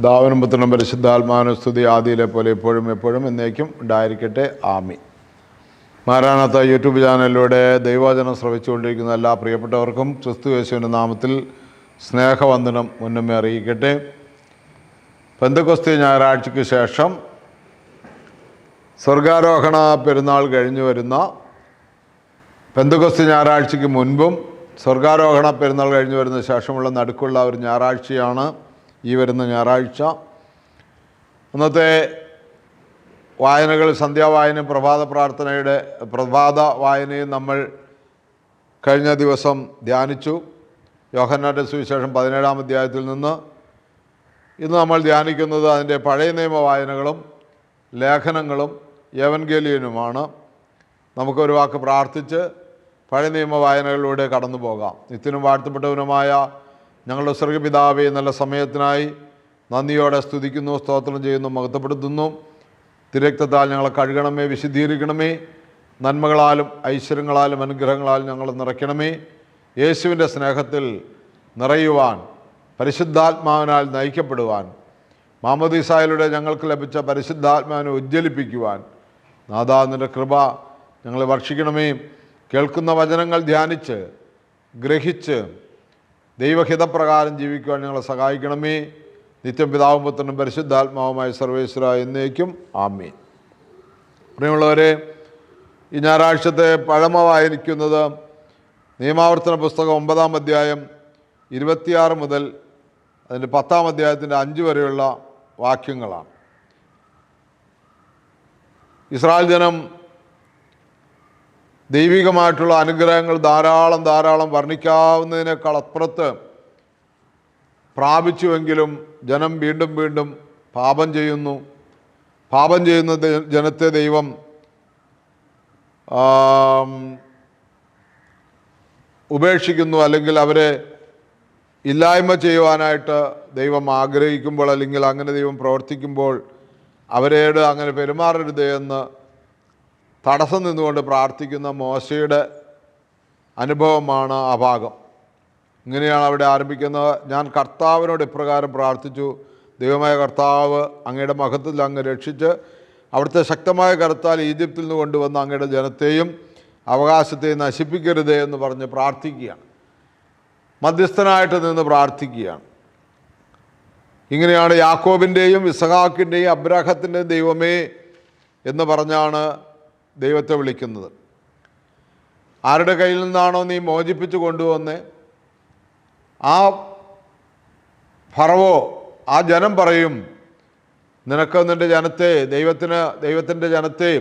പിതാവിനും പുത്രനും പരിശുദ്ധാത്മാവിനും സ്തുതി ആദിയിലെ പോലെ ഇപ്പോഴും എപ്പോഴും എന്നേക്കും ഉണ്ടായിരിക്കട്ടെ. ആമീൻ. മാരാനാത്ത യൂട്യൂബ് ചാനലിലൂടെ ദൈവവചനം ശ്രവിച്ചുകൊണ്ടിരിക്കുന്ന എല്ലാ പ്രിയപ്പെട്ടവർക്കും ക്രിസ്തു യേശുവിൻ്റെ നാമത്തിൽ സ്നേഹവന്ദനം മുന്നമേ അറിയിക്കട്ടെ. പെന്തക്കോസ്തി ഞായറാഴ്ചയ്ക്ക് ശേഷം സ്വർഗാരോഹണ പെരുന്നാൾ കഴിഞ്ഞു വരുന്ന പെന്തക്കോസ്തി ഞായറാഴ്ചയ്ക്ക് മുൻപും സ്വർഗാരോഹണ പെരുന്നാൾ കഴിഞ്ഞു വരുന്ന ശേഷമുള്ള നടുക്കുള്ള ഒരു ഞായറാഴ്ചയാണ് ഈ വരുന്ന ഞായറാഴ്ച. ഇന്നത്തെ വായനകൾ സന്ധ്യാവായനയും പ്രഭാത വായനയും നമ്മൾ കഴിഞ്ഞ ദിവസം ധ്യാനിച്ചു. യോഹന്നാന്റെ സുവിശേഷം 17-ാം അധ്യായത്തിൽ നിന്ന്. ഇന്ന് നമ്മൾ ധ്യാനിക്കുന്നത് അതിൻ്റെ പഴയ നിയമ വായനകളും ലേഖനങ്ങളും എവൻഗേലിയനുമാണ്. നമുക്കൊരു വാക്ക് പ്രാർത്ഥിച്ച് പഴയ നിയമ വായനകളിലൂടെ കടന്നു പോകാം. നിത്യനും വാഴ്ത്തപ്പെട്ടവനുമായ ഞങ്ങളുടെ സ്വർഗ്ഗപിതാവേ, നല്ല സമയത്തിനായി നന്ദിയോടെ സ്തുതിക്കുന്നു, സ്തോത്രം ചെയ്യുന്നു, മഹത്വപ്പെടുത്തുന്നു. തിരക്തത്താൽ ഞങ്ങളെ കഴുകണമേ, വിശുദ്ധീകരിക്കണമേ. നന്മകളാലും ഐശ്വര്യങ്ങളാലും അനുഗ്രഹങ്ങളാലും ഞങ്ങളെ നിറയ്ക്കണമേ. യേശുവിൻ്റെ സ്നേഹത്തിൽ നിറയുവാൻ, പരിശുദ്ധാത്മാവിനാൽ നയിക്കപ്പെടുവാൻ, മാമോദീസായിലൂടെ ഞങ്ങൾക്ക് ലഭിച്ച പരിശുദ്ധാത്മാവിനെ ഉജ്ജ്വലിപ്പിക്കുവാൻ നാഥാ നിൻ്റെ കൃപ ഞങ്ങളെ വർഷിക്കണമേ. കേൾക്കുന്ന വചനങ്ങൾ ധ്യാനിച്ച് ഗ്രഹിച്ച് ദൈവഹിതപ്രകാരം ജീവിക്കുവാൻ ഞങ്ങളെ സഹായിക്കണമേ. നിത്യം പിതാവും പുത്രനും പരിശുദ്ധാത്മാവുമായ സർവേശ്വര എന്നേക്കും ആമീൻ. പ്രിയമുള്ളവരെ, ഈ ഞായറാഴ്ചത്തെ പഴമ വായിക്കുന്നത് നിയമാവർത്തന പുസ്തകം 9-ാം അധ്യായം 26 മുതൽ അതിൻ്റെ 10-ാം അധ്യായത്തിൻ്റെ 5 വരെയുള്ള വാക്യങ്ങളാണ്. ഇസ്രായേൽ ജനം ദൈവികമായിട്ടുള്ള അനുഗ്രഹങ്ങൾ ധാരാളം വർണ്ണിക്കാവുന്നതിനേക്കാൾ അപ്പുറത്ത് പ്രാപിച്ചുവെങ്കിലും ജനം വീണ്ടും പാപം ചെയ്യുന്നു. പാപം ചെയ്യുന്ന ജനത്തെ ദൈവം ഉപേക്ഷിക്കുന്നു, അല്ലെങ്കിൽ അവരെ ഇല്ലായ്മ ചെയ്യുവാനായിട്ട് ദൈവം ആഗ്രഹിക്കുമ്പോൾ, അല്ലെങ്കിൽ അങ്ങനെ ദൈവം പ്രവർത്തിക്കുമ്പോൾ അവരോട് അങ്ങനെ പെരുമാറരുത് എന്ന് തടസ്സം നിന്നുകൊണ്ട് പ്രാർത്ഥിക്കുന്ന മോശയുടെ അനുഭവമാണ് ആ ഭാഗം. ഇങ്ങനെയാണ് അവിടെ ആരംഭിക്കുന്നത്. ഞാൻ കർത്താവിനോട് ഇപ്രകാരം പ്രാർത്ഥിച്ചു, ദൈവമായ കർത്താവ്, അങ്ങയുടെ മഹത്വത്തിൽ അങ്ങ് രക്ഷിച്ച് അവിടുത്തെ ശക്തമായ കരത്താൽ ഈജിപ്തിൽ നിന്ന് കൊണ്ടുവന്ന അങ്ങയുടെ ജനത്തെയും അവകാശത്തെയും നശിപ്പിക്കരുതേ എന്ന് പറഞ്ഞ് പ്രാർത്ഥിക്കുകയാണ്. മധ്യസ്ഥനായിട്ട് നിന്ന് പ്രാർത്ഥിക്കുകയാണ്. ഇങ്ങനെയാണ് യാക്കോബിൻ്റെയും ഇസഹാക്കിൻ്റെയും അബ്രാഹത്തിൻ്റെയും ദൈവമേ എന്ന് പറഞ്ഞാണ് ദൈവത്തെ വിളിക്കുന്നത്. ആരുടെ കയ്യിൽ നിന്നാണോ നീ മോചിപ്പിച്ചു കൊണ്ടുവന്ന്, ആ ഫറവോ, ആ ജനം പറയും, നിനക്ക് നിൻ്റെ ജനത്തെ ദൈവത്തിൻ്റെ ജനത്തെ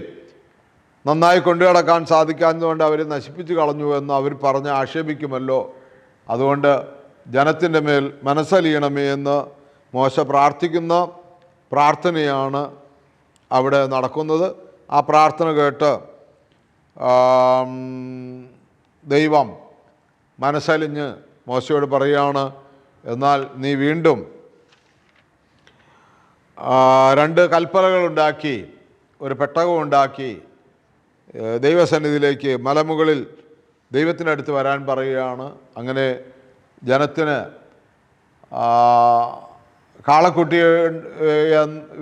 നന്നായി കൊണ്ടു നടക്കാൻ സാധിക്കാത്തതുകൊണ്ട് അവർ നശിപ്പിച്ചു കളഞ്ഞു എന്ന് അവർ പറഞ്ഞ് ആക്ഷേപിക്കുമല്ലോ. അതുകൊണ്ട് ജനത്തിൻ്റെ മേൽ മനസ്സലിയണമേ എന്ന് മോശ പ്രാർത്ഥിക്കുന്ന പ്രാർത്ഥനയാണ് അവിടെ നടക്കുന്നത്. ആ പ്രാർത്ഥന കേട്ട് ദൈവം മനസ്സലിഞ്ഞ് മോശയോട് പറയുകയാണ്, എന്നാൽ നീ വീണ്ടും 2 കൽപ്പനകളുണ്ടാക്കി ഒരു പെട്ടകമുണ്ടാക്കി ദൈവസന്നിധിയിലേക്ക് മലമുകളിൽ ദൈവത്തിനടുത്ത് വരാൻ പറയുകയാണ്. അങ്ങനെ ജനത്തിന് കാളക്കുട്ടിയെ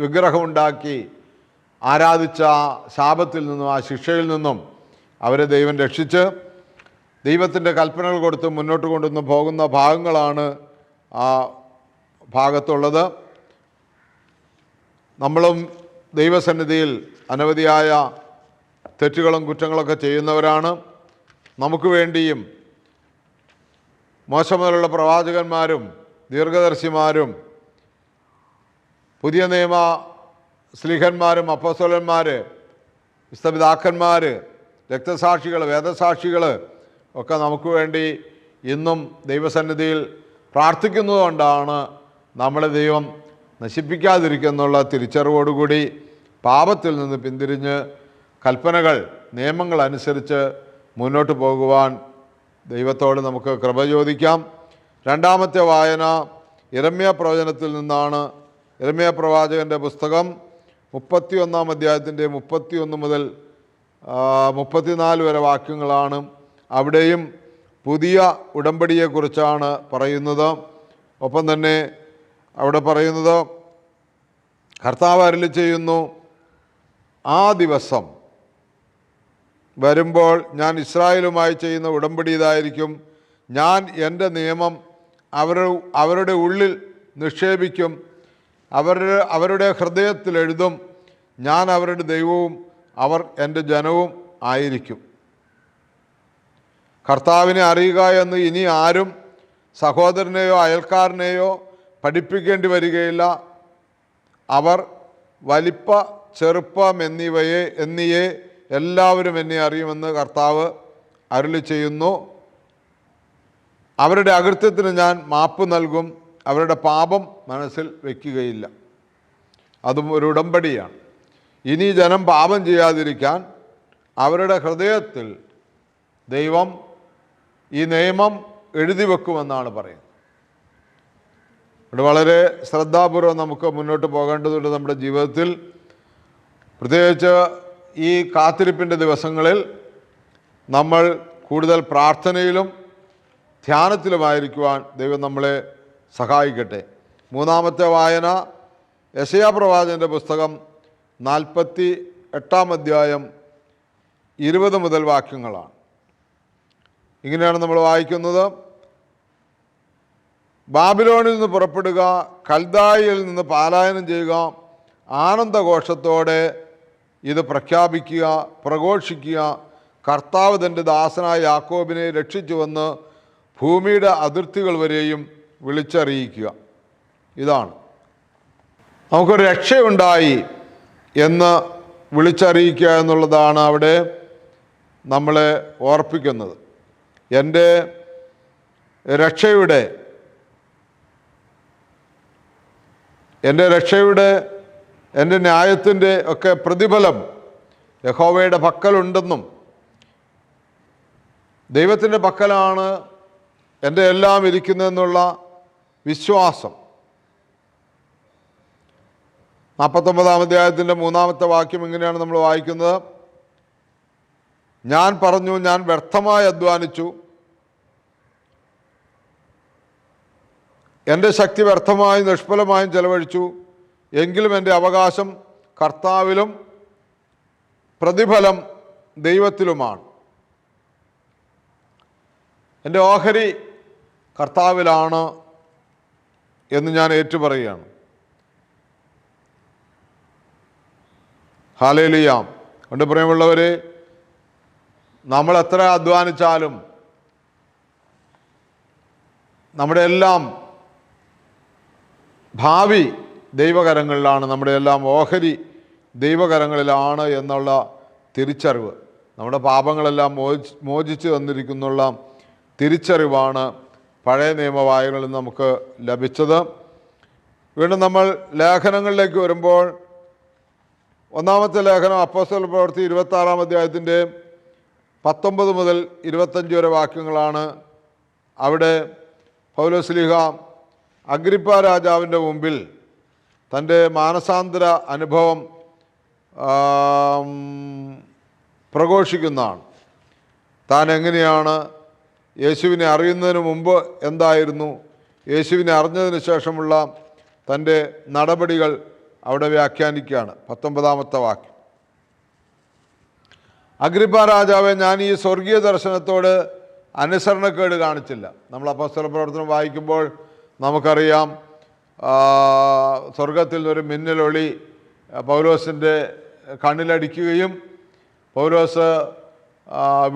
വിഗ്രഹമുണ്ടാക്കി ആരാധിച്ച ശാപത്തിൽ നിന്നും ആ ശിക്ഷയിൽ നിന്നും അവരെ ദൈവം രക്ഷിച്ച് ദൈവത്തിൻ്റെ കൽപ്പനകൾ കൊടുത്ത് മുന്നോട്ട് കൊണ്ടുവന്ന് പോകുന്ന ഭാഗങ്ങളാണ് ആ ഭാഗത്തുള്ളത്. നമ്മളും ദൈവസന്നിധിയിൽ അനവധിയായ തെറ്റുകളും കുറ്റങ്ങളൊക്കെ ചെയ്യുന്നവരാണ്. നമുക്ക് വേണ്ടിയും മോശ മുതലുള്ള പ്രവാചകന്മാരും ദീർഘദർശിമാരും പുതിയ നിയമ സ്ലീഹന്മാരും അപ്പോസ്തലന്മാർ, വിശുദ്ധപിതാക്കന്മാർ, രക്തസാക്ഷികൾ, വേദസാക്ഷികൾ ഒക്കെ നമുക്ക് വേണ്ടി ഇന്നും ദൈവസന്നിധിയിൽ പ്രാർത്ഥിക്കുന്നതുകൊണ്ടാണ് നമ്മളെ ദൈവം നശിപ്പിക്കാതിരിക്കുന്നുള്ള തിരിച്ചറിവോടുകൂടി പാപത്തിൽ നിന്ന് പിന്തിരിഞ്ഞ് കൽപ്പനകൾ, നിയമങ്ങൾ അനുസരിച്ച് മുന്നോട്ട് പോകുവാൻ ദൈവത്തോട് നമുക്ക് കൃപ ചോദിക്കാം. 2-ാമത്തെ വായന യിരെമ്യാ പ്രവചനത്തിൽ നിന്നാണ്. യിരെമ്യാ പ്രവാചകൻ്റെ പുസ്തകം 31-ാം അധ്യായത്തിൻ്റെ 31 മുതൽ 34 വരെ വാക്യങ്ങളാണ്. അവിടെയും പുതിയ ഉടമ്പടിയെക്കുറിച്ചാണ് പറയുന്നത്. ഒപ്പം തന്നെ അവിടെ പറയുന്നത് കർത്താവ് അരുളി ചെയ്യുന്നു, ആ ദിവസം വരുമ്പോൾ ഞാൻ ഇസ്രായേലുമായി ചെയ്യുന്ന ഉടമ്പടി ഇതായിരിക്കും. ഞാൻ എൻ്റെ നിയമം അവരുടെ ഉള്ളിൽ നിക്ഷേപിക്കും, അവരുടെ ഹൃദയത്തിൽ എഴുതും. ഞാൻ അവരുടെ ദൈവവും അവർ എൻ്റെ ജനവും ആയിരിക്കും. കർത്താവിനെ അറിയുക എന്ന് ഇനി ആരും സഹോദരനെയോ അയൽക്കാരനെയോ പഠിപ്പിക്കേണ്ടി വരികയില്ല. അവർ വലിപ്പ ചെറുപ്പം എന്നിയെ എല്ലാവരും എന്നെ അറിയുമെന്ന് കർത്താവ് അരുളി ചെയ്യുന്നു. അവരുടെ അകൃത്യത്തിന് ഞാൻ മാപ്പ് നൽകും, അവരുടെ പാപം മനസ്സിൽ വയ്ക്കുകയില്ല. അതും ഒരു ഉടമ്പടിയാണ്. ഇനി ജനം പാപം ചെയ്യാതിരിക്കാൻ അവരുടെ ഹൃദയത്തിൽ ദൈവം ഈ നിയമം എഴുതി വെക്കുമെന്നാണ് പറയുന്നത്. ഇവിടെ വളരെ ശ്രദ്ധാപൂർവം നമുക്ക് മുന്നോട്ട് പോകേണ്ടതുണ്ട് നമ്മുടെ ജീവിതത്തിൽ. പ്രത്യേകിച്ച് ഈ കാത്തിരിപ്പിൻ്റെ ദിവസങ്ങളിൽ നമ്മൾ കൂടുതൽ പ്രാർത്ഥനയിലും ധ്യാനത്തിലുമായിരിക്കുവാൻ ദൈവം നമ്മളെ സഹായിക്കട്ടെ. മൂന്നാമത്തെ വായന യെശയ്യാ പ്രവാചകൻ്റെ പുസ്തകം 48-ാം അധ്യായം 20 മുതൽ വാക്യങ്ങളാണ്. ഇങ്ങനെയാണ് നമ്മൾ വായിക്കുന്നത്. ബാബിലോണിൽ നിന്ന് പുറപ്പെടുക, കൽദായിൽ നിന്ന് പലായനം ചെയ്യുക, ആനന്ദഘോഷത്തോടെ ഇത് പ്രഖ്യാപിക്കുക, പ്രഘോഷിക്കുക. കർത്താവ് തൻ്റെ ദാസനായ യാക്കോബിനെ രക്ഷിച്ചുവെന്ന് ഭൂമിയുടെ അതിർത്തികൾ വരെയും വിളിച്ചറിയിക്കുക. ഇതാണ് നമുക്കൊരു രക്ഷയുണ്ടായി എന്ന് വിളിച്ചറിയിക്കുക എന്നുള്ളതാണ് അവിടെ നമ്മളെ ഓർപ്പിക്കുന്നത്. എൻ്റെ രക്ഷയുടെ എൻ്റെ ന്യായത്തിൻ്റെ ഒക്കെ പ്രതിഫലം യഹോവയുടെ പക്കലുണ്ടെന്നും ദൈവത്തിൻ്റെ പക്കലാണ് എൻ്റെ എല്ലാം ഇരിക്കുന്നതെന്നുള്ള വിശ്വാസം. 49-ാം അധ്യായത്തിൻ്റെ 3-ാമത്തെ വാക്യം ഇങ്ങനെയാണ് നമ്മൾ വായിക്കുന്നത്. ഞാൻ പറഞ്ഞു, ഞാൻ വ്യർത്ഥമായി അധ്വാനിച്ചു, എൻ്റെ ശക്തി വ്യർത്ഥമായും നിഷ്ഫലമായും ചെലവഴിച്ചു. എങ്കിലും എൻ്റെ അവകാശം കർത്താവിലും പ്രതിഫലം ദൈവത്തിലുമാണ്. എൻ്റെ ഓഹരി കർത്താവിലാണ് എന്ന് ഞാൻ ഏറ്റുപറയുകയാണ്. ഹല്ലേലൂയ. കൊണ്ട് പ്രിയമുള്ളവരെ, നമ്മൾ എത്ര അധ്വാനിച്ചാലും നമ്മുടെ എല്ലാം ഭാവി ദൈവകരങ്ങളിലാണ്, നമ്മുടെ എല്ലാം ഓഹരി ദൈവകരങ്ങളിലാണ് എന്നുള്ള തിരിച്ചറിവ്, നമ്മുടെ പാപങ്ങളെല്ലാം മോചിച്ച് തന്നിരിക്കുന്നുള്ള തിരിച്ചറിവാണ് പഴയ നിയമവായനകളിൽ നമുക്ക് ലഭിച്ചത്. വീണ്ടും നമ്മൾ ലേഖനങ്ങളിലേക്ക് വരുമ്പോൾ, ഒന്നാമത്തെ ലേഖനം അപ്പോസ്തല പ്രവൃത്തി 26-ാം അധ്യായത്തിൻ്റെ 19 മുതൽ 25 വരെ വാക്യങ്ങളാണ്. അവിടെ പൗലോസ്ലീഹ അഗ്രിപ്പ രാജാവിൻ്റെ മുമ്പിൽ തൻ്റെ മാനസാന്തര അനുഭവം പ്രഘോഷിക്കുന്നതാണ്. താൻ എങ്ങനെയാണ് യേശുവിനെ അറിയുന്നതിന് മുമ്പ് എന്തായിരുന്നു, യേശുവിനെ അറിഞ്ഞതിന് ശേഷമുള്ള തൻ്റെ നടപടികൾ അവിടെ വ്യാഖ്യാനിക്കുകയാണ്. 19-ാമത്തെ വാക്യം. അഗ്രിപ്പ രാജാവേ, ഞാൻ ഈ സ്വർഗീയ ദർശനത്തോട് അനുസരണക്കേട് കാണിച്ചില്ല. നമ്മൾ അപ്പോസ്തല പ്രവർത്തനം വായിക്കുമ്പോൾ നമുക്കറിയാം, സ്വർഗത്തിൽ നിന്നൊരു മിന്നലൊളി പൗലോസിൻ്റെ കണ്ണിലടിക്കുകയും പൗലോസ്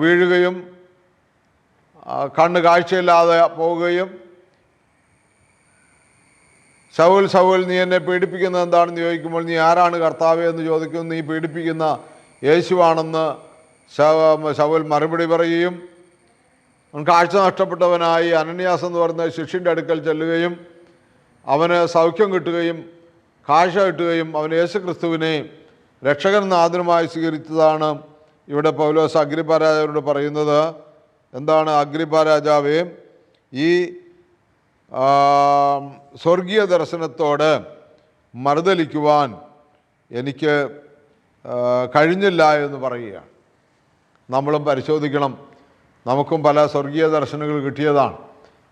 വീഴുകയും കണ്ണ് കാഴ്ചയില്ലാതെ പോവുകയും, ശൗൽ ശൗൽ, നീ എന്നെ പീഡിപ്പിക്കുന്നത് എന്താണെന്ന് ചോദിക്കുമ്പോൾ, നീ ആരാണ് കർത്താവേ എന്ന് ചോദിക്കുന്നു. നീ പീഡിപ്പിക്കുന്ന യേശുവാണെന്ന് ശൗൽ മറുപടി പറയുകയും, കാഴ്ച നഷ്ടപ്പെട്ടവനായി അനന്യാസ് എന്ന് പറയുന്ന ശിഷ്യൻ്റെ അടുക്കൽ ചെല്ലുകയും അവന് സൗഖ്യം കിട്ടുകയും കാഴ്ച കിട്ടുകയും അവൻ യേശുക്രിസ്തുവിനെ രക്ഷകൻ നാഥനുമായി സ്വീകരിച്ചതാണ് ഇവിടെ പൗലോസ് അഗ്രിപ്പ രാജാവിനോട് പറയുന്നത്. എന്താണ്? അഗ്രിപ്പ രാജാവേ, ഈ സ്വർഗീയ ദർശനത്തോട് മറുതലിക്കുവാൻ എനിക്ക് കഴിഞ്ഞില്ല എന്ന് പറയുകയാണ്. നമ്മളും പരിശോധിക്കണം. നമുക്കും പല സ്വർഗീയ ദർശനങ്ങൾ കിട്ടിയതാണ്.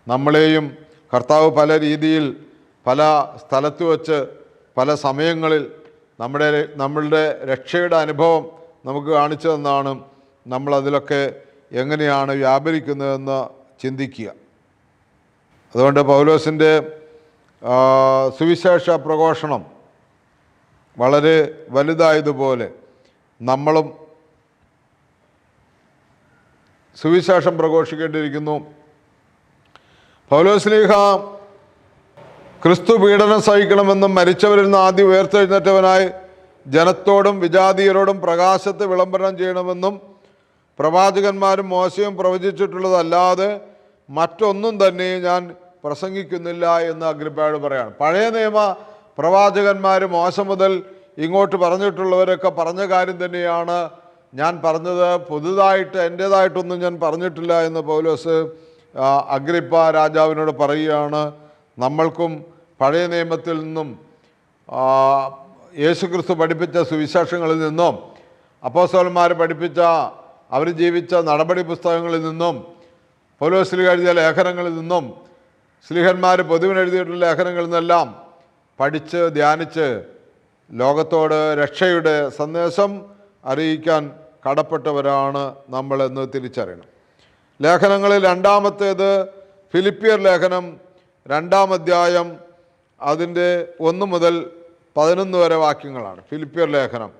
നമ്മളെയും കർത്താവ് പല രീതിയിൽ പല സ്ഥലത്ത് വച്ച് പല സമയങ്ങളിൽ നമ്മളുടെ രക്ഷയുടെ അനുഭവം നമുക്ക് കാണിച്ചു തന്നാണ് നമ്മളതിലൊക്കെ എങ്ങനെയാണ് വ്യാപരിക്കുന്നതെന്ന് ചിന്തിക്കുക. അതുകൊണ്ട് പൗലോസിൻ്റെ സുവിശേഷ പ്രഘോഷണം വളരെ വലുതായതുപോലെ നമ്മളും സുവിശേഷം പ്രഘോഷിക്കേണ്ടിയിരിക്കുന്നു. പൗലോസ്ലീഹ ക്രിസ്തു പീഡനം സഹിക്കണമെന്നും മരിച്ചവരിൽ നിന്ന് ആദ്യം ഉയർത്തെഴുന്നേറ്റവനായി ജനത്തോടും വിജാതീയരോടും പ്രകാശത്തെ വിളംബരം ചെയ്യണമെന്നും പ്രവാചകന്മാരും മോശയും പ്രവചിച്ചിട്ടുള്ളതല്ലാതെ മറ്റൊന്നും തന്നെ ഞാൻ പ്രസംഗിക്കുന്നില്ല എന്ന് അഗ്രിപ്പായോട് പറയാണ്. പഴയ നിയമ പ്രവാചകന്മാർ മോശ മുതൽ ഇങ്ങോട്ട് പറഞ്ഞിട്ടുള്ളവരൊക്കെ പറഞ്ഞ കാര്യം തന്നെയാണ് ഞാൻ പറഞ്ഞത്. പുതുതായിട്ട് എൻ്റേതായിട്ടൊന്നും ഞാൻ പറഞ്ഞിട്ടില്ല എന്ന് പൗലോസ് അഗ്രിപ്പ രാജാവിനോട് പറയുകയാണ്. നമ്മൾക്കും പഴയ നിയമത്തിൽ നിന്നും യേശുക്രിസ്തു പഠിപ്പിച്ച സുവിശേഷങ്ങളിൽ നിന്നും അപ്പോസ്തലന്മാർ പഠിപ്പിച്ച അവർ ജീവിച്ച നടപടി പുസ്തകങ്ങളിൽ നിന്നും പൗലോസ് ശ്ലീഹ എഴുതിയ ലേഖനങ്ങളിൽ നിന്നും ശ്ലീഹന്മാർ പൊതുവിനെഴുതിയിട്ടുള്ള ലേഖനങ്ങളിൽ നിന്നെല്ലാം പഠിച്ച് ധ്യാനിച്ച് ലോകത്തോട് രക്ഷയുടെ സന്ദേശം അറിയിക്കാൻ കടപ്പെട്ടവരാണ് നമ്മളെന്ന് തിരിച്ചറിയണം. ലേഖനങ്ങളിൽ രണ്ടാമത്തേത് ഫിലിപ്പിയർ ലേഖനം 2-ാം അധ്യായം അതിൻ്റെ 1 മുതൽ 11 വരെ വാക്യങ്ങളാണ്. ഫിലിപ്പിയർ ലേഖനം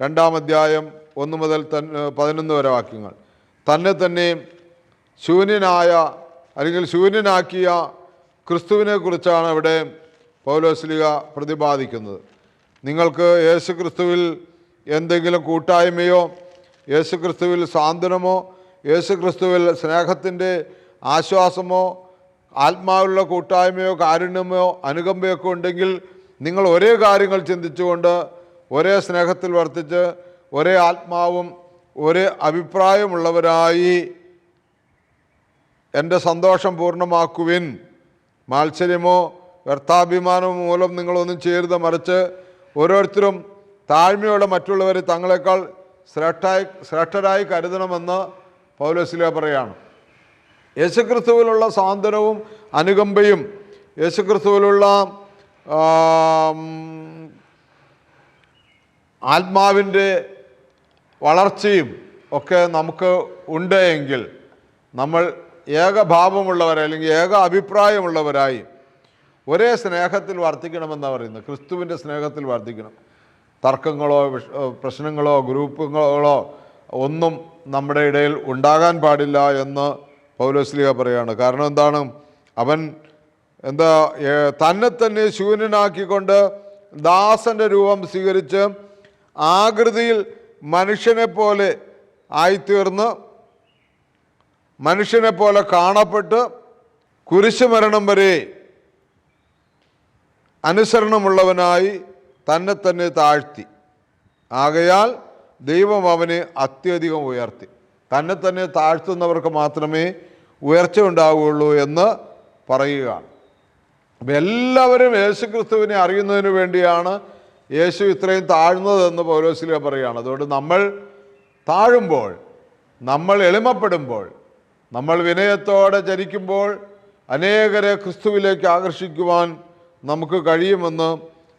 2-ാം അധ്യായം 1 മുതൽ 11 വരെ വാക്യങ്ങൾ. തന്നെ ശൂന്യനായ അല്ലെങ്കിൽ ശൂന്യനാക്കിയ ക്രിസ്തുവിനെ കുറിച്ചാണ് ഇവിടെ പൗലോസ്ലീഹ പ്രതിപാദിക്കുന്നത്. നിങ്ങൾക്ക് യേശു ക്രിസ്തുവിൽ എന്തെങ്കിലും കൂട്ടായ്മയോ യേശു ക്രിസ്തുവിൽ സാന്ത്വനമോ യേശു ക്രിസ്തുവിൽ സ്നേഹത്തിൻ്റെ ആശ്വാസമോ ആത്മാവിലുള്ള കൂട്ടായ്മയോ കാരുണ്യമോ അനുകമ്പയൊക്കെ ഉണ്ടെങ്കിൽ നിങ്ങൾ ഒരേ കാര്യങ്ങൾ ചിന്തിച്ചുകൊണ്ട് ഒരേ സ്നേഹത്തിൽ വർത്തിച്ച് ഒരേ ആത്മാവും ഒരേ അഭിപ്രായമുള്ളവരായി എൻ്റെ സന്തോഷം പൂർണ്ണമാക്കുവിൻ. മാത്സര്യമോ വ്യർത്ഥാഭിമാനമോ മൂലം നിങ്ങളൊന്നും ചെയ്യരുത്, മറിച്ച് ഓരോരുത്തരും താഴ്മയോടെ മറ്റുള്ളവർ തങ്ങളെക്കാൾ ശ്രേഷ്ഠരായി കരുതണമെന്ന് പൗലോസ്ലീഹ പറയുകയാണ്. യേശുക്രിസ്തുവിലുള്ള സാന്ത്വനവും അനുകമ്പയും യേശുക്രിസ്തുവിലുള്ള ആത്മാവിൻ്റെ വളർച്ചയും ഒക്കെ നമുക്ക് ഉണ്ട് എങ്കിൽ നമ്മൾ ഏകഭാവമുള്ളവരായി അല്ലെങ്കിൽ ഏക അഭിപ്രായമുള്ളവരായി ഒരേ സ്നേഹത്തിൽ വർദ്ധിക്കണമെന്നാണ് പറയുന്നത്. ക്രിസ്തുവിൻ്റെ സ്നേഹത്തിൽ വർദ്ധിക്കണം. തർക്കങ്ങളോ പ്രശ്നങ്ങളോ ഗ്രൂപ്പുകളോ ഒന്നും നമ്മുടെ ഇടയിൽ ഉണ്ടാകാൻ പാടില്ല എന്ന് പൗലോസ്ലീഹ പറയുകയാണ്. കാരണം എന്താണ്? അവൻ തന്നെ ശൂന്യനാക്കിക്കൊണ്ട് ദാസൻ്റെ രൂപം സ്വീകരിച്ച് ആകൃതിയിൽ മനുഷ്യനെ പോലെ ആയിത്തീർന്ന് മനുഷ്യനെ പോലെ കാണപ്പെട്ട് കുരിശുമരണം വരെ അനുസരണമുള്ളവനായി തന്നെ താഴ്ത്തി. ആകയാൽ ദൈവം അവനെ അത്യധികം ഉയർത്തി. തന്നെ താഴ്ത്തുന്നവർക്ക് മാത്രമേ ഉയർച്ച ഉണ്ടാവുകയുള്ളൂ എന്ന് പറയുകയാണ്. അപ്പം എല്ലാവരും യേശുക്രിസ്തുവിനെ അറിയുന്നതിന് വേണ്ടിയാണ് യേശു ഇത്രയും താഴ്ന്നതെന്ന് പൗലോസ്ലീഹ പറയുകയാണ്. അതുകൊണ്ട് നമ്മൾ താഴുമ്പോൾ, നമ്മൾ എളിമപ്പെടുമ്പോൾ, നമ്മൾ വിനയത്തോടെ ചരിക്കുമ്പോൾ അനേകരെ ക്രിസ്തുവിലേക്ക് ആകർഷിക്കുവാൻ നമുക്ക് കഴിയുമെന്ന്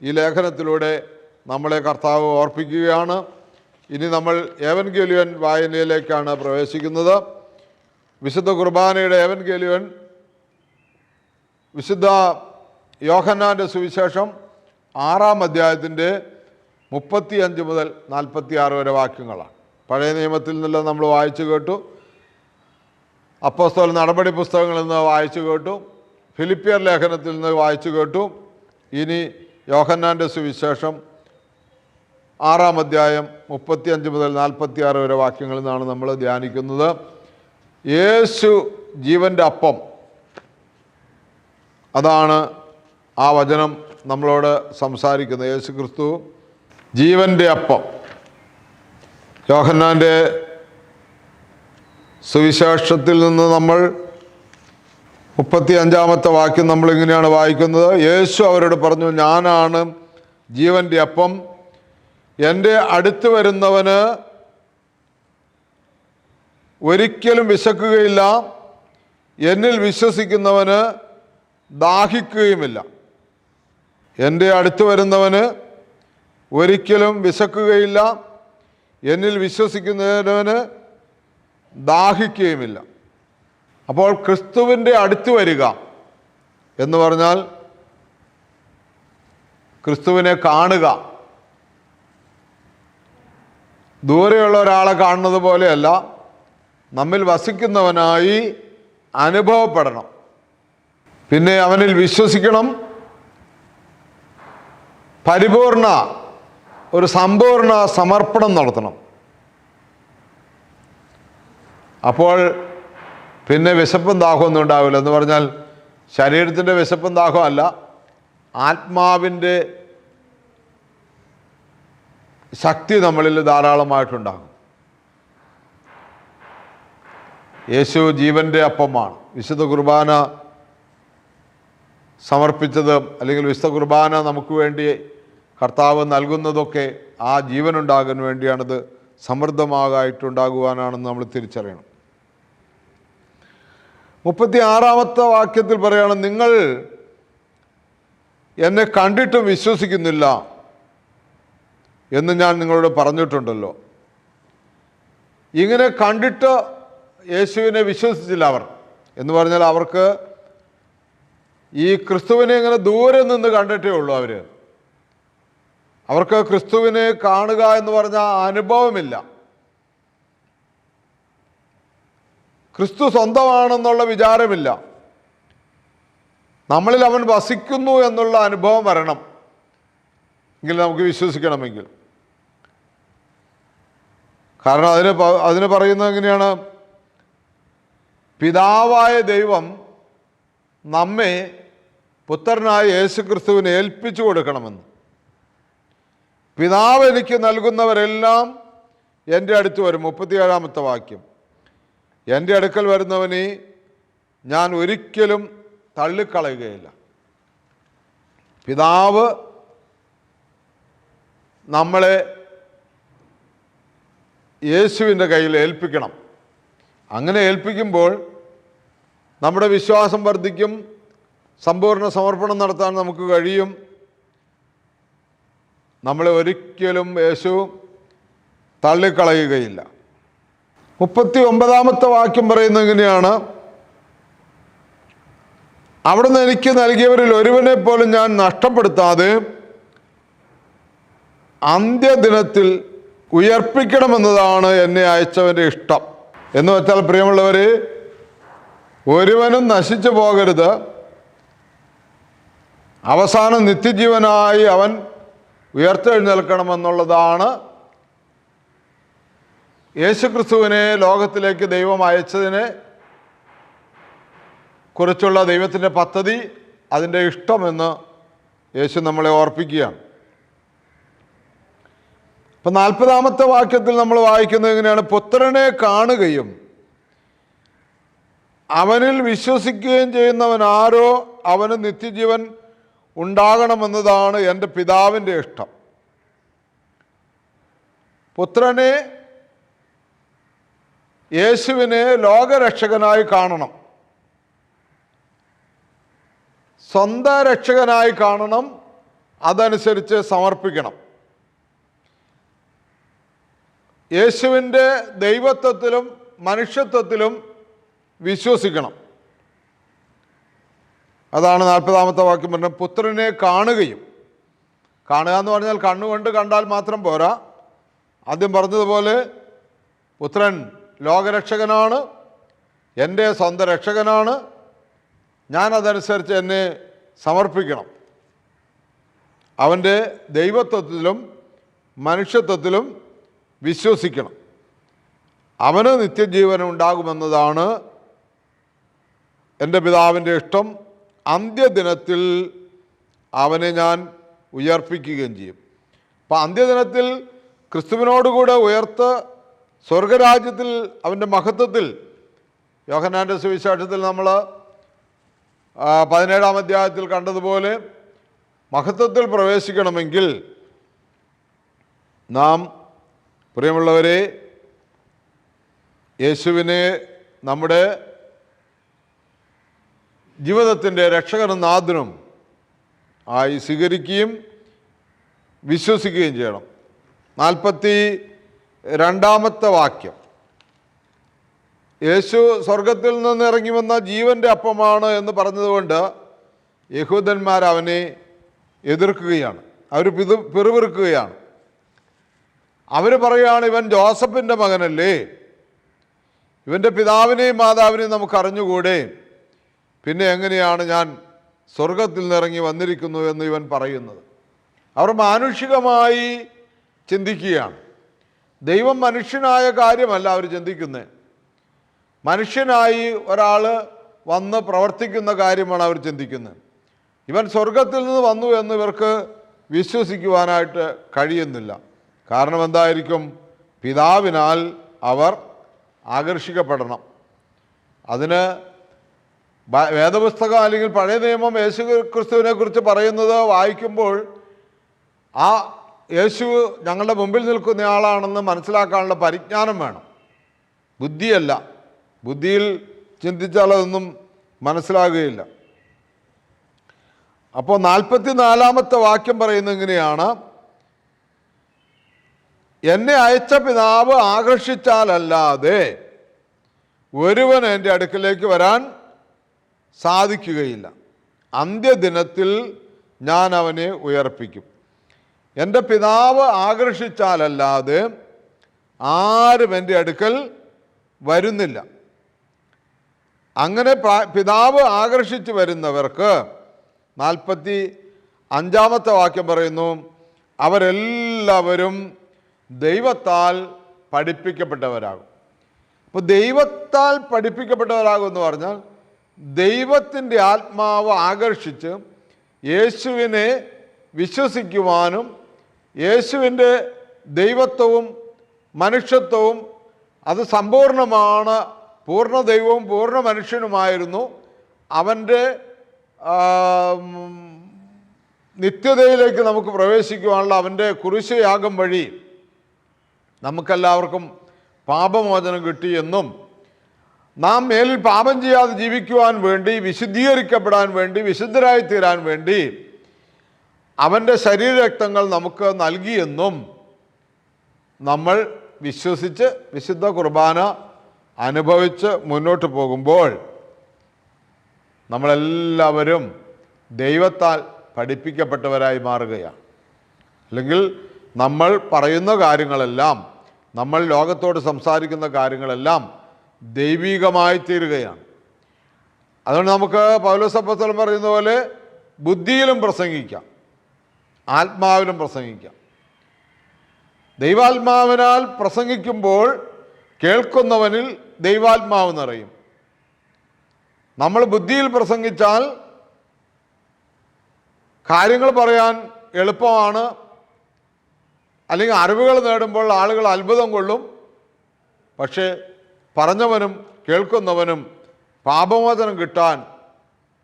ഈ ലേഖനത്തിലൂടെ നമ്മളെ കർത്താവ് ഓർപ്പിക്കുകയാണ്. ഇനി നമ്മൾ ഏവൻഗേലിയൻ വായനയിലേക്കാണ് പ്രവേശിക്കുന്നത്. വിശുദ്ധ കുർബാനയുടെ ഏവൻഗേലിയൻ വിശുദ്ധ യോഹന്നാൻ്റെ സുവിശേഷം 6-ാം അധ്യായത്തിൻ്റെ 35 മുതൽ 46 വരെ വാക്യങ്ങളാണ്. പഴയ നിയമത്തിൽ നിന്നെല്ലാം നമ്മൾ വായിച്ചു കേട്ടു. അപ്പോസ്തല നടപടി പുസ്തകങ്ങളിൽ നിന്ന് വായിച്ചു കേട്ടു. ഫിലിപ്പിയർ ലേഖനത്തിൽ നിന്ന് വായിച്ചു കേട്ടു. ഇനി യോഹന്നാൻ്റെ സുവിശേഷം 6-ാം അധ്യായം 35 മുതൽ 46 വരെ വാക്യങ്ങളിൽ നിന്നാണ് നമ്മൾ ധ്യാനിക്കുന്നത്. യേശു ജീവൻ്റെ അപ്പം, അതാണ് ആ വചനം നമ്മളോട് സംസാരിക്കുന്നത്. യേശു ക്രിസ്തു ജീവൻ്റെ അപ്പം. യോഹന്നാൻ്റെ സുവിശേഷത്തിൽ നിന്ന് നമ്മൾ 35-ാമത്തെ വാക്യം നമ്മളിങ്ങനെയാണ് വായിക്കുന്നത്. യേശു അവരോട് പറഞ്ഞു, ഞാനാണ് ജീവൻ്റെ അപ്പം. എൻ്റെ അടുത്ത് വരുന്നവന് ഒരിക്കലും വിശക്കുകയില്ല, എന്നിൽ വിശ്വസിക്കുന്നവന് ദാഹിക്കുകയുമില്ല. എൻ്റെ അടുത്ത് വരുന്നവന് ഒരിക്കലും വിശക്കുകയില്ല, എന്നിൽ വിശ്വസിക്കുന്നവന് ദാഹിക്കുകയുമില്ല. അപ്പോൾ ക്രിസ്തുവിൻ്റെ അടുത്ത് വരിക എന്ന് പറഞ്ഞാൽ ക്രിസ്തുവിനെ കാണുക. ദൂരെയുള്ള ഒരാളെ കാണുന്നത് പോലെയല്ല, നമ്മിൽ വസിക്കുന്നവനായി അനുഭവപ്പെടണം. പിന്നെ അവനിൽ വിശ്വസിക്കണം, ഒരു സമ്പൂർണ്ണ സമർപ്പണം നടത്തണം. അപ്പോൾ പിന്നെ വിശപ്പും ദാഹമൊന്നും ഉണ്ടാവില്ല. എന്ന് പറഞ്ഞാൽ ശരീരത്തിൻ്റെ വിശപ്പും ദാഹമല്ല, ആത്മാവിൻ്റെ ശക്തി നമ്മളിൽ ധാരാളമായിട്ടുണ്ടാകും. യേശു ജീവൻ്റെ അപ്പമാണ്. വിശുദ്ധ കുർബാന സമർപ്പിച്ചത്, അല്ലെങ്കിൽ വിശുദ്ധ കുർബാന നമുക്ക് വേണ്ടി കർത്താവ് നൽകുന്നതൊക്കെ ആ ജീവനുണ്ടാകാൻ വേണ്ടിയാണിത് സമൃദ്ധമായിട്ടുണ്ടാകുവാനാണെന്ന് നമ്മൾ തിരിച്ചറിയണം. 36-ാമത്തെ വാക്യത്തിൽ പറയുകയാണ്, നിങ്ങൾ എന്നെ കണ്ടിട്ടും വിശ്വസിക്കുന്നില്ല എന്ന് ഞാൻ നിങ്ങളോട് പറഞ്ഞിട്ടുണ്ടല്ലോ. ഇങ്ങനെ കണ്ടിട്ട് യേശുവിനെ വിശ്വസിച്ചില്ല അവർ. എന്ന് പറഞ്ഞാൽ അവർക്ക് ഈ ക്രിസ്തുവിനെ ഇങ്ങനെ ദൂരെ നിന്ന് കണ്ടിട്ടേ ഉള്ളൂ. അവർക്ക് ക്രിസ്തുവിനെ കാണുക എന്ന് പറഞ്ഞ അനുഭവമില്ല. ക്രിസ്തു സ്വന്തമാണെന്നുള്ള വിചാരമില്ല. നമ്മളിൽ അവൻ വസിക്കുന്നു എന്നുള്ള അനുഭവം വരണം എങ്കിൽ നമുക്ക് വിശ്വസിക്കണമെങ്കിൽ. കാരണം അതിന് പറയുന്നത് എങ്ങനെയാണ്? പിതാവായ ദൈവം നമ്മെ പുത്രനായ യേശു ക്രിസ്തുവിനെ ഏൽപ്പിച്ചു കൊടുക്കണമെന്ന്. പിതാവ് എനിക്ക് നൽകുന്നവരെല്ലാം എൻ്റെ അടുത്ത് വരും. 37-ാമത്തെ വാക്യം, എൻ്റെ അടുക്കൽ വരുന്നവനെ ഞാൻ ഒരിക്കലും തള്ളിക്കളയുകയില്ല. പിതാവ് നമ്മളെ യേശുവിൻ്റെ കയ്യിൽ ഏൽപ്പിക്കണം. അങ്ങനെ ഏൽപ്പിക്കുമ്പോൾ നമ്മുടെ വിശ്വാസം വർദ്ധിക്കും, സമ്പൂർണ്ണ സമർപ്പണം നടത്താൻ നമുക്ക് കഴിയും. നമ്മളെ ഒരിക്കലും യേശു തള്ളിക്കളയുകയില്ല. 39-ാമത്തെ വാക്യം പറയുന്നത് എങ്ങനെയാണ്? അവിടുന്ന് എനിക്ക് നൽകിയവരിൽ ഒരുവനെ പോലും ഞാൻ നഷ്ടപ്പെടുത്താതെ അന്ത്യദിനത്തിൽ ഉയർപ്പിക്കണമെന്നതാണ് എന്നെ അയച്ചവൻ്റെ ഇഷ്ടം. എന്ന് വെച്ചാൽ, പ്രിയമുള്ളവർ, ഒരുവനും നശിച്ചു പോകരുത്, അവസാനം നിത്യജീവനായി അവൻ ഉയർത്തെഴുന്നേൽക്കണമെന്നുള്ളതാണ് യേശുക്രിസ്തുവിനെ ലോകത്തിലേക്ക് ദൈവം അയച്ചതിനെ കുറിച്ചുള്ള ദൈവത്തിൻ്റെ പദ്ധതി, അതിൻ്റെ ഇഷ്ടമെന്ന് യേശു നമ്മളെ ഓർപ്പിക്കുകയാണ്. ഇപ്പം 40-ാമത്തെ വാക്യത്തിൽ നമ്മൾ വായിക്കുന്നത് എങ്ങനെയാണ്? പുത്രനെ കാണുകയും അവനിൽ വിശ്വസിക്കുകയും ചെയ്യുന്നവൻ ആരോ അവന് നിത്യജീവൻ ഉണ്ടാകണമെന്നതാണ് എൻ്റെ പിതാവിൻ്റെ ഇഷ്ടം. പുത്രനെ, യേശുവിനെ ലോകരക്ഷകനായി കാണണം, സ്വന്തം രക്ഷകനായി കാണണം, അതനുസരിച്ച് സമർപ്പിക്കണം. യേശുവിൻ്റെ ദൈവത്വത്തിലും മനുഷ്യത്വത്തിലും വിശ്വസിക്കണം. അതാണ് 40-ാമത്തെ വാക്യം പറഞ്ഞത്. പുത്രനെ കാണുകയും, കാണുക എന്ന് പറഞ്ഞാൽ കണ്ണുകൊണ്ട് കണ്ടാൽ മാത്രം പോരാ. ആദ്യം പറഞ്ഞതുപോലെ പുത്രൻ ലോകരക്ഷകനാണ്, എൻ്റെ സ്വന്തം രക്ഷകനാണ്, ഞാനതനുസരിച്ച് എന്നെ സമർപ്പിക്കണം. അവൻ്റെ ദൈവത്വത്തിലും മനുഷ്യത്വത്തിലും വിശ്വസിക്കണം. അവന് നിത്യജീവൻ ഉണ്ടാകുമെന്നതാണ് എൻ്റെ പിതാവിൻ്റെ ഇഷ്ടം. അന്ത്യദിനത്തിൽ അവനെ ഞാൻ ഉയർപ്പിക്കുകയും ചെയ്യും. അപ്പം അന്ത്യദിനത്തിൽ ക്രിസ്തുവിനോടുകൂടെ ഉയർത്ത് സ്വർഗരാജ്യത്തിൽ അവൻ്റെ മഹത്വത്തിൽ, യോഹന്നാൻ്റെ സുവിശേഷത്തിൽ നമ്മൾ 17-ാം അധ്യായത്തിൽ കണ്ടതുപോലെ മഹത്വത്തിൽ പ്രവേശിക്കണമെങ്കിൽ നാം, പ്രിയമുള്ളവരെ, യേശുവിനെ നമ്മുടെ ജീവിതത്തിൻ്റെ രക്ഷകനും നാഥനും ആയി സ്വീകരിക്കുകയും വിശ്വസിക്കുകയും ചെയ്യണം. 42-ാമത്തെ വാക്യം, യേശു സ്വർഗത്തിൽ നിന്ന് ഇറങ്ങി വന്ന ജീവൻ്റെ അപ്പമാണ് എന്ന് പറഞ്ഞതുകൊണ്ട് യഹൂദന്മാർ അവനെ എതിർക്കുകയാണ്, അവർ പിറുപിറുക്കുകയാണ്. അവർ പറയുകയാണ്, ഇവൻ ജോസഫിൻ്റെ മകനല്ലേ, ഇവൻ്റെ പിതാവിനെയും മാതാവിനെയും നമുക്ക് അറിഞ്ഞുകൂടെ, പിന്നെ എങ്ങനെയാണ് ഞാൻ സ്വർഗത്തിൽ നിന്നിറങ്ങി വന്നിരിക്കുന്നു എന്ന് ഇവൻ പറയുന്നത്? അവർ മാനുഷികമായി ചിന്തിക്കുകയാണ്. ദൈവം മനുഷ്യനായ കാര്യമല്ല അവർ ചിന്തിക്കുന്നത്, മനുഷ്യനായി ഒരാൾ വന്ന് പ്രവർത്തിക്കുന്ന കാര്യമാണ് അവർ ചിന്തിക്കുന്നത്. ഇവൻ സ്വർഗത്തിൽ നിന്ന് വന്നു എന്ന് ഇവർക്ക് വിശ്വസിക്കുവാനായിട്ട് കഴിയുന്നില്ല. കാരണം എന്തായിരിക്കും? പിതാവിനാൽ അവർ ആകർഷിക്കപ്പെടണം. അതിന് വേദപുസ്തകം അല്ലെങ്കിൽ പഴയ നിയമം യേശു ക്രിസ്തുവിനെ കുറിച്ച് പറയുന്നത് വായിക്കുമ്പോൾ ആ യേശു ഞങ്ങളുടെ മുമ്പിൽ നിൽക്കുന്നയാളാണെന്ന് മനസ്സിലാക്കാനുള്ള പരിജ്ഞാനം വേണം, ബുദ്ധിയല്ല. ബുദ്ധിയിൽ ചിന്തിച്ചാൽ അതൊന്നും മനസ്സിലാകുകയില്ല. അപ്പോൾ 44-ാമത്തെ വാക്യം പറയുന്നത് ഇങ്ങനെയാണ്, എന്നെ അയച്ച പിതാവ് ആകർഷിച്ചാലല്ലാതെ ഒരുവൻ എൻ്റെ അടുക്കലേക്ക് വരാൻ സാധിക്കുകയില്ല. അന്ത്യദിനത്തിൽ ഞാൻ അവനെ ഉയർപ്പിക്കും. എൻ്റെ പിതാവ് ആകർഷിച്ചാലല്ലാതെ ആരും എൻ്റെ അടുക്കൽ വരുന്നില്ല. അങ്ങനെ പിതാവ് ആകർഷിച്ച് വരുന്നവർക്ക് 45-ാമത്തെ വാക്യം പറയുന്നു, അവരെല്ലാവരും ദൈവത്താൽ പഠിപ്പിക്കപ്പെട്ടവരാകും. അപ്പോൾ ദൈവത്താൽ പഠിപ്പിക്കപ്പെട്ടവരാകും എന്ന് പറഞ്ഞാൽ ദൈവത്തിൻ്റെ ആത്മാവ് ആകർഷിച്ച് യേശുവിനെ വിശ്വസിക്കുവാനും യേശുവിൻ്റെ ദൈവത്വവും മനുഷ്യത്വവും അത് സമ്പൂർണ്ണമാണ്, പൂർണ്ണ ദൈവവും പൂർണ്ണ മനുഷ്യനുമായിരുന്നു, അവൻ്റെ നിത്യതയിലേക്ക് നമുക്ക് പ്രവേശിക്കുവാനുള്ള അവൻ്റെ കുരിശയാഗം വഴി നമുക്കെല്ലാവർക്കും പാപമോചനം കിട്ടി എന്നും നാം മേലിൽ പാപം ചെയ്യാതെ ജീവിക്കുവാൻ വേണ്ടി, വിശുദ്ധീകരിക്കപ്പെടാൻ വേണ്ടി, വിശുദ്ധരായി തീരാൻ വേണ്ടി അവൻ്റെ ശരീരരക്തങ്ങൾ നമുക്ക് നൽകിയെന്നും നമ്മൾ വിശ്വസിച്ച് വിശുദ്ധ കുർബാന അനുഭവിച്ച് മുന്നോട്ട് പോകുമ്പോൾ നമ്മളെല്ലാവരും ദൈവത്താൽ പഠിപ്പിക്കപ്പെട്ടവരായി മാറുകയാണ്. അല്ലെങ്കിൽ നമ്മൾ പറയുന്ന കാര്യങ്ങളെല്ലാം, നമ്മൾ ലോകത്തോട് സംസാരിക്കുന്ന കാര്യങ്ങളെല്ലാം ദൈവികമായി തീരുകയാണ്. അതുകൊണ്ട് നമുക്ക് പൗലോസ് അപ്പോസ്തലൻ പറയുന്ന പോലെ ബുദ്ധിയിലും പ്രസംഗിക്കാം, ആത്മാവിലും പ്രസംഗിക്കാം. ദൈവാത്മാവിനാൽ പ്രസംഗിക്കുമ്പോൾ കേൾക്കുന്നവനിൽ ദൈവാത്മാവ് നിറയും. നമ്മൾ ബുദ്ധിയിൽ പ്രസംഗിച്ചാൽ കാര്യങ്ങൾ പറയാൻ എളുപ്പമാണ്, അല്ലെങ്കിൽ അറിവുകൾ നേടുമ്പോൾ ആളുകൾ അത്ഭുതം കൊള്ളും. പക്ഷേ പറഞ്ഞവനും കേൾക്കുന്നവനും പാപമോചനം കിട്ടാൻ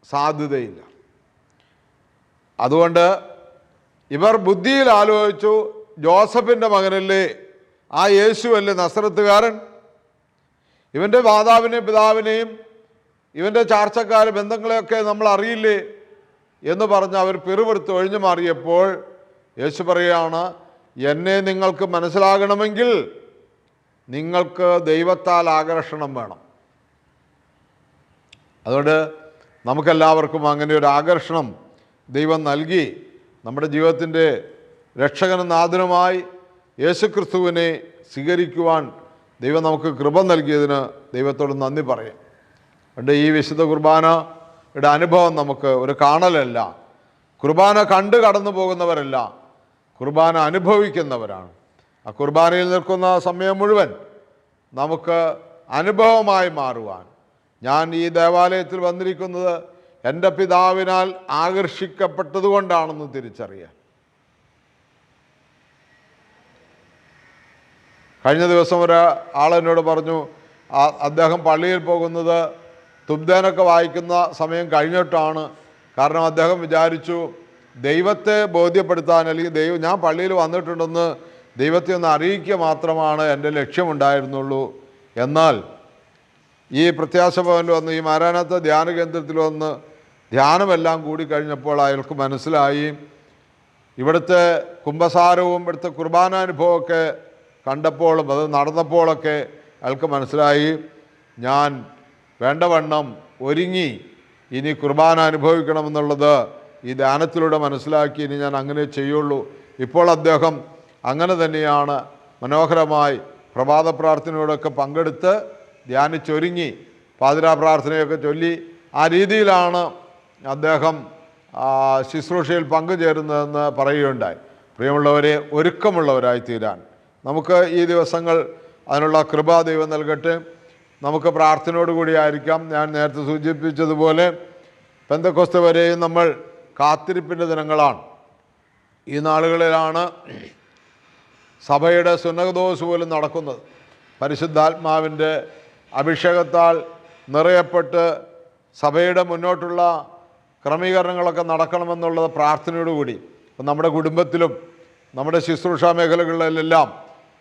സാധ്യതയില്ല. അതുകൊണ്ട് ഇവർ ബുദ്ധിയിൽ ആലോചിച്ചു, ജോസഫിൻ്റെ മകനല്ലേ, ആ യേശുവല്ലേ നസറത്തുകാരൻ, ഇവൻ്റെ മാതാവിനെയും പിതാവിനെയും ഇവൻ്റെ ചാർച്ചക്കാരെ ബന്ധങ്ങളെയൊക്കെ നമ്മൾ അറിയില്ലേ എന്ന് പറഞ്ഞ് അവർ പിറുപിറുത്ത് ഒഴിഞ്ഞു മാറിയപ്പോൾ യേശു പറയുകയാണ്, എന്നെ നിങ്ങൾക്ക് മനസ്സിലാകണമെങ്കിൽ നിങ്ങൾക്ക് ദൈവത്താൽ ആകർഷണം വേണം. അതുകൊണ്ട് നമുക്കെല്ലാവർക്കും അങ്ങനെ ഒരു ആകർഷണം ദൈവം നൽകി നമ്മുടെ ജീവിതത്തിൻ്റെ രക്ഷകനും നാഥനുമായി യേശുക്രിസ്തുവിനെ സ്വീകരിക്കുവാൻ ദൈവം നമുക്ക് കൃപ നൽകിയതിന് ദൈവത്തോട് നന്ദി പറയാം. അതുകൊണ്ട് ഈ വിശുദ്ധ കുർബാനയുടെ അനുഭവം നമുക്ക് ഒരു കാണലല്ല, കുർബാന കണ്ടു കടന്നു പോകുന്നവരല്ല, കുർബാന അനുഭവിക്കുന്നവരാണ്. ആ കുർബാനയിൽ നിൽക്കുന്ന സമയം മുഴുവൻ നമുക്ക് അനുഭവമായി മാറുവാൻ, ഞാൻ ഈ ദേവാലയത്തിൽ വന്നിരിക്കുന്നത് എൻ്റെ പിതാവിനാൽ ആകർഷിക്കപ്പെട്ടതുകൊണ്ടാണെന്ന് തിരിച്ചറിയാൻ. കഴിഞ്ഞ ദിവസം ഒരാളെന്നോട് പറഞ്ഞു, അദ്ദേഹം പള്ളിയിൽ പോകുന്നത് തുബ്ദേനൊക്കെ വായിക്കുന്ന സമയം കഴിഞ്ഞിട്ടാണ്. കാരണം അദ്ദേഹം വിചാരിച്ചു ദൈവത്തെ ബോധ്യപ്പെടുത്താൻ, അല്ലെങ്കിൽ ഞാൻ പള്ളിയിൽ വന്നിട്ടുണ്ടെന്ന് ദൈവത്തെ ഒന്ന് അറിയിക്കുക മാത്രമാണ് എൻ്റെ ലക്ഷ്യമുണ്ടായിരുന്നുള്ളൂ. എന്നാൽ ഈ പ്രത്യാശ ഭവനിൽ വന്ന്, ഈ മാരാനാത്ത ധ്യാന കേന്ദ്രത്തിൽ വന്ന് ധ്യാനമെല്ലാം കൂടി കഴിഞ്ഞപ്പോൾ അയാൾക്ക് മനസ്സിലായി, ഇവിടുത്തെ കുമ്പസാരവും ഇവിടുത്തെ കുർബാനാനുഭവമൊക്കെ കണ്ടപ്പോഴും അത് നടന്നപ്പോഴൊക്കെ അയാൾക്ക് മനസ്സിലായി, ഞാൻ വേണ്ടവണ്ണം ഒരുങ്ങി ഇനി കുർബാന അനുഭവിക്കണമെന്നുള്ളത് ഈ ധ്യാനത്തിലൂടെ മനസ്സിലാക്കി. ഇനി ഞാൻ അങ്ങനെ ചെയ്യുള്ളൂ. ഇപ്പോൾ അദ്ദേഹം അങ്ങനെ തന്നെയാണ് മനോഹരമായി പ്രഭാത പ്രാർത്ഥനയോടൊക്കെ പങ്കെടുത്ത് ധ്യാനിച്ചൊരുങ്ങി പാതിരാ പ്രാർത്ഥനയൊക്കെ ചൊല്ലി ആ രീതിയിലാണ് അദ്ദേഹം ശുശ്രൂഷയിൽ പങ്കുചേരുന്നതെന്ന് പറയുകയുണ്ടായി. പ്രിയമുള്ളവരെ, ഒരുക്കമുള്ളവരായി തീരാൻ നമുക്ക് ഈ ദിവസങ്ങൾ അതിനുള്ള കൃപ ദൈവം നൽകട്ടെ. നമുക്ക് പ്രാർത്ഥനയോടുകൂടി ആയിരിക്കാം. ഞാൻ നേരത്തെ സൂചിപ്പിച്ചതുപോലെ പെന്തക്കോസ്ത് വരെയും നമ്മൾ കാത്തിരിപ്പിൻ്റെ ദിനങ്ങളാണ്. ഈ നാളുകളിലാണ് സഭയുടെ സുന്നഹദോസ് പോലും നടക്കുന്നത്. പരിശുദ്ധാത്മാവിൻ്റെ അഭിഷേകത്താൽ നിറയപ്പെട്ട് സഭയുടെ മുന്നോട്ടുള്ള ക്രമീകരണങ്ങളൊക്കെ നടക്കണമെന്നുള്ളത് പ്രാർത്ഥനയോടുകൂടി അപ്പം നമ്മുടെ കുടുംബത്തിലും നമ്മുടെ ശുശ്രൂഷാ മേഖലകളിലെല്ലാം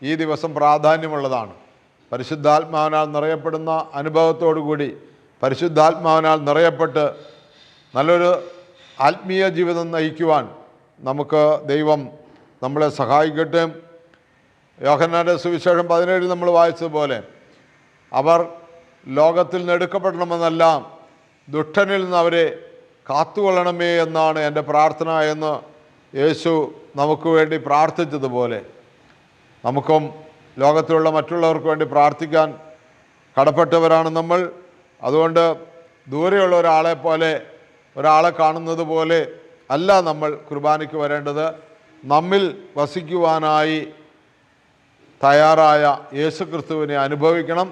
ഈ ദിവസം പ്രാധാന്യമുള്ളതാണ്. പരിശുദ്ധാത്മാവിനാൽ നിറയപ്പെടുന്ന അനുഭവത്തോടുകൂടി പരിശുദ്ധാത്മാവിനാൽ നിറയപ്പെട്ട് നല്ലൊരു ആത്മീയ ജീവിതം നയിക്കുവാൻ നമുക്ക് ദൈവം നമ്മളെ സഹായിക്കട്ടെ. യോഹന്നാന്റെ സുവിശേഷം 17 നമ്മൾ വായിച്ചതുപോലെ അവർ ലോകത്തിൽ നിന്ന് എടുക്കപ്പെടണമെന്നല്ല, ദുഷ്ടനിൽ നിന്ന് അവരെ കാത്തുകൊള്ളണമേ എന്നാണ് എൻ്റെ പ്രാർത്ഥന എന്ന് യേശു നമുക്ക് വേണ്ടി പ്രാർത്ഥിച്ചതുപോലെ നമുക്കും ലോകത്തിലുള്ള മറ്റുള്ളവർക്ക് വേണ്ടി പ്രാർത്ഥിക്കാൻ കടപ്പെട്ടവരാണ് നമ്മൾ. അതുകൊണ്ട് ദൂരെയുള്ള ഒരാളെ കാണുന്നത് പോലെ അല്ല നമ്മൾ കുർബാനയ്ക്ക് വരേണ്ടത്. നമ്മിൽ വസിക്കുവാനായി തയ്യാറായ യേശുക്രിസ്തുവിനെ അനുഭവിക്കണം.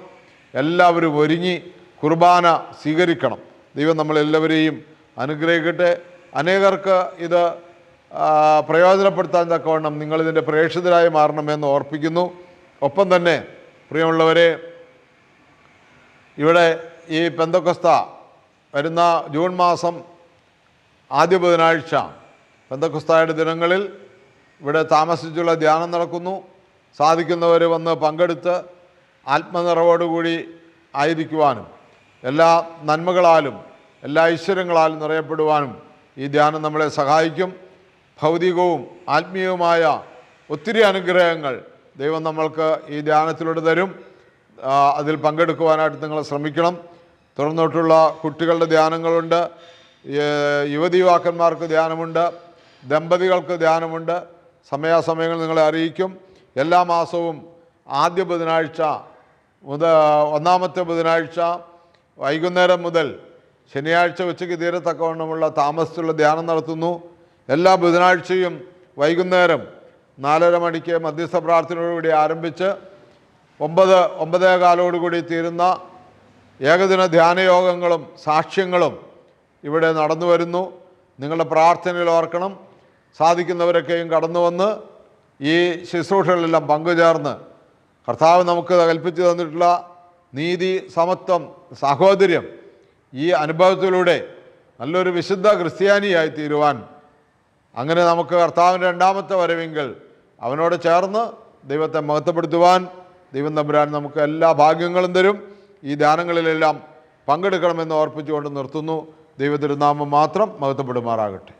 എല്ലാവരും ഒരുങ്ങി കുർബാന സ്വീകരിക്കണം. ദൈവം നമ്മളെല്ലാവരെയും അനുഗ്രഹിക്കട്ടെ. അനേകർക്ക് ഇത് പ്രയോജനപ്പെടുത്താൻ തക്കവണ്ണം നിങ്ങളിതിൻ്റെ പ്രേക്ഷിതരായി മാറണമെന്ന് ഓർപ്പിക്കുന്നു. ഒപ്പം തന്നെ പ്രിയമുള്ളവരെ, ഇവിടെ ഈ പെന്തക്കോസ്ത വരുന്ന ജൂൺ മാസം ആദ്യ ബുധനാഴ്ച പെന്തക്കോസ്തായുടെ ദിനങ്ങളിൽ ഇവിടെ താമസിച്ചുള്ള ധ്യാനം നടക്കുന്നു. സാധിക്കുന്നവർ വന്ന് പങ്കെടുത്ത് ആത്മനിറവോടുകൂടി ആയിരിക്കുവാനും എല്ലാ നന്മകളാലും എല്ലാ ഐശ്വര്യങ്ങളാലും നിറയപ്പെടുവാനും ഈ ധ്യാനം നമ്മളെ സഹായിക്കും. ഭൗതികവും ആത്മീയവുമായ ഒത്തിരി അനുഗ്രഹങ്ങൾ ദൈവം നമ്മൾക്ക് ഈ ധ്യാനത്തിലൂടെ തരും. അതിൽ പങ്കെടുക്കുവാനായിട്ട് നിങ്ങൾ ശ്രമിക്കണം. തുറന്നിട്ടുള്ള കുട്ടികളുടെ ധ്യാനങ്ങളുണ്ട്, യുവതി യുവാക്കന്മാർക്ക് ധ്യാനമുണ്ട്, ദമ്പതികൾക്ക് ധ്യാനമുണ്ട്. സമയാസമയങ്ങൾ നിങ്ങളെ അറിയിക്കും. എല്ലാ മാസവും ആദ്യ ബുധനാഴ്ച മുതൽ ഒന്നാമത്തെ ബുധനാഴ്ച വൈകുന്നേരം മുതൽ ശനിയാഴ്ച ഉച്ചയ്ക്ക് തീരത്തക്കവണ്ണമുള്ള താമസിച്ചുള്ള ധ്യാനം നടത്തുന്നു. എല്ലാ ബുധനാഴ്ചയും വൈകുന്നേരം 4:30 മണിക്ക് മധ്യസ്ഥ പ്രാർത്ഥനയോടുകൂടി ആരംഭിച്ച് 9:15 തീരുന്ന ഏകദിന ധ്യാനയോഗങ്ങളും സാക്ഷ്യങ്ങളും ഇവിടെ നടന്നു വരുന്നു. നിങ്ങളുടെ പ്രാർത്ഥനയിൽ ഓർക്കണം. സാധിക്കുന്നവരൊക്കെയും കടന്നു വന്ന് ഈ ശുശ്രൂഷകളിലെല്ലാം പങ്കുചേർന്ന് കർത്താവ് നമുക്ക് കൽപ്പിച്ചു തന്നിട്ടുള്ള നീതി, സമത്വം, സാഹോദര്യം ഈ അനുഭവത്തിലൂടെ നല്ലൊരു വിശുദ്ധ ക്രിസ്ത്യാനിയായി തീരുവാൻ, അങ്ങനെ നമുക്ക് കർത്താവിൻ്റെ രണ്ടാമത്തെ വരവെങ്കിൽ അവനോട് ചേർന്ന് ദൈവത്തെ മഹത്വപ്പെടുത്തുവാൻ ദൈവം തമ്പുരാൻ നമുക്ക് എല്ലാ ഭാഗ്യങ്ങളും തരും. ഈ ധ്യാനങ്ങളിലെല്ലാം പങ്കെടുക്കണമെന്ന് ഓർപ്പിച്ചുകൊണ്ട് നിർത്തുന്നു. ദൈവത്തിരുനാമം മാത്രം മഹത്വപ്പെടുമാറാകട്ടെ.